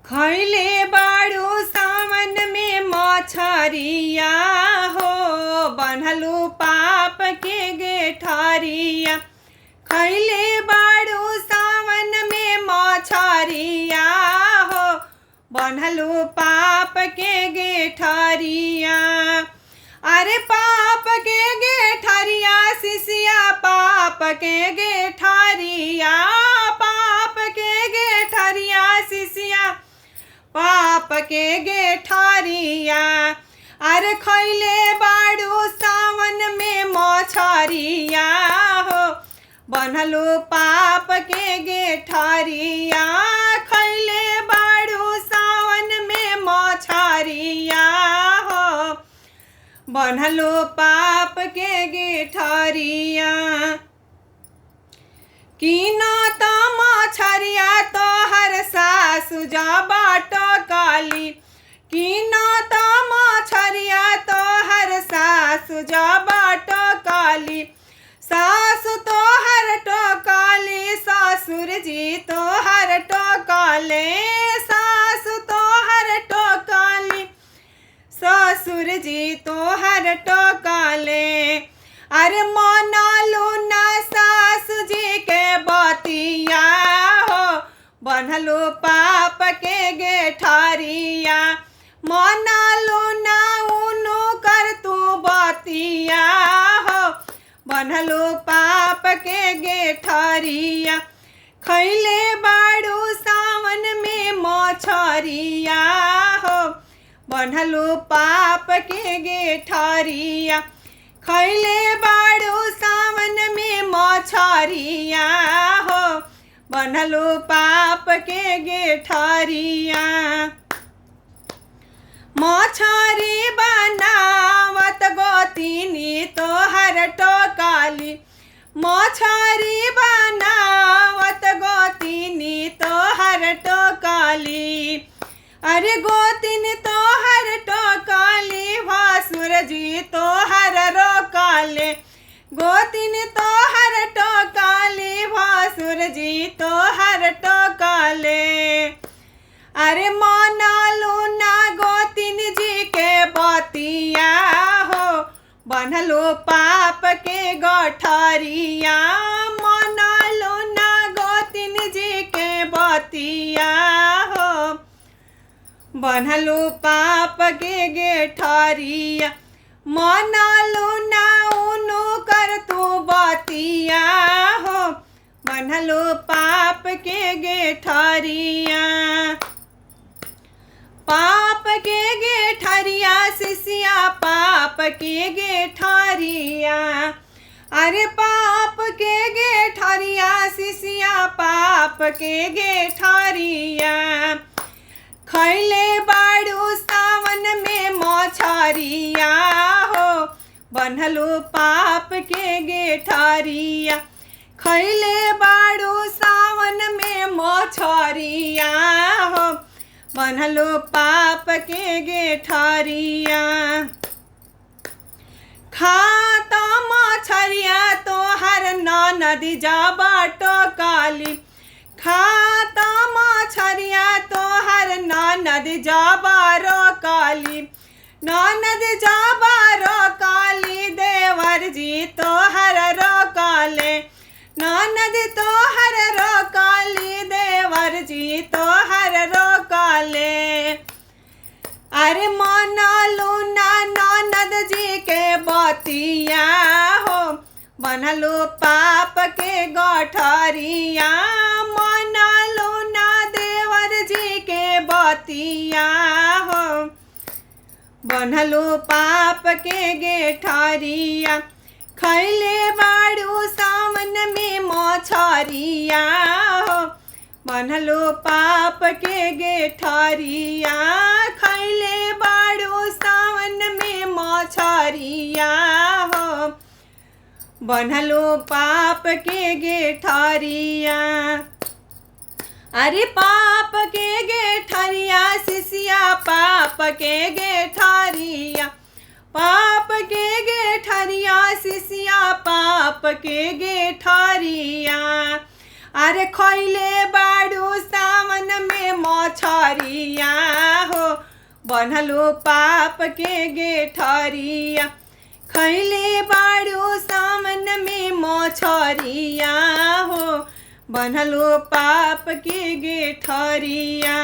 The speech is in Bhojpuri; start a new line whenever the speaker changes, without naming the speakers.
खैले बाड़ू सावन में मछरिया हो, बनलू पाप के गेठरिया। खैले बाड़ू सावन में मछरिया हो, बनलू पाप के गेठरिया। अरे पाप के गेठरिया शिष्या, पाप के गेठरिया, पाप के गेठरिया शिष्या, पाप के गेठरिया। अरे खैले बाड़ू सावन में मछरिया हो, बनलू पाप के गेठरिया। खैले बाड़ू सावन में मछरिया हो, बनलू पाप के गेठरिया। कीना त मछरिया तोहर सासु बाट काली, कीना त मछरिया तोहर सासु बाट काली। सासु तोहर टोकाली, ससुर जी तोहर टोकाले, सासु तोहर टोकाली, ससुर जी तोहर टोकाले। अरे मनलू ना सासु जी के बतिया हो, बनलू पाप के गेठरिया। मनलू ना उनु कर तू बतिया हो, बनलू पाप के गेठरिया। खैले बाड़ू सावन में मछरिया हो, बनलू पाप के गेठरिया। खैले बाड़ू सावन में मछरिया हो, बनलू पाप के गेठरिया। मछरी बनावत गोतिनी तोहर टोकाली, मछरी बनावत गोतिनी तोहर टोकाली। अरे गोतिन तोहर टोकाली, भासुर जी तोहर रोकाले, गोतिन तोहर टोकाली, भासुर जी तोहर टोकाले। अरे मनलू ना गोतिन जी के बतिया हो, बनलू पाप के गठरिया। मनलू ना गोतिन जी के बतिया हो, बनलू पाप के गेठरिया। मनलू ना उनु कर तू बतिया हो, बनलू पाप के गेठरिया। पाप के गेठरिया शिष्या, पाप के गेठरिया। अरे पाप के गेठरिया शिष्या, पाप के गेठरिया। खैले बाड़ू सावन में मछरिया हो, बनलू पाप के गेठरिया। खैले बाड़ू सावन में मछरिया हो, बनलू पाप के गेठरिया। खाता मछरिया तोहर ननद बाट काली, खाता मछरिया तोहर ननद जाबारो काली, ननद जाबारो काली। देवर जी तोहर रोकाले, ननद तोहर रोकाली, देवर जी तोहर रोकाले। अरे मनलू ना ननद जी के बतिया हो, बनलू पाप के गठरिया। मनलू ना देवर जी के बतिया हो, बनलू पाप के गेठरिया। खैले बाड़ू सावन में मछरिया हो, बनलू पाप के गेठरिया। खैले बाड़ू सावन में मछरिया हो, बनलू पाप के गेठरिया। अरे पाप के गेठरिया शिष्या, पाप के गेठरिया, पाप के गेठरिया शिष्या, पाप के गेठरिया। अरे खैले बाड़ू सावन में मछरी बनलो पाप के गेठरिया खैले बाड़ू सामन में मछरिया हो बनलो पाप के गेठरिया।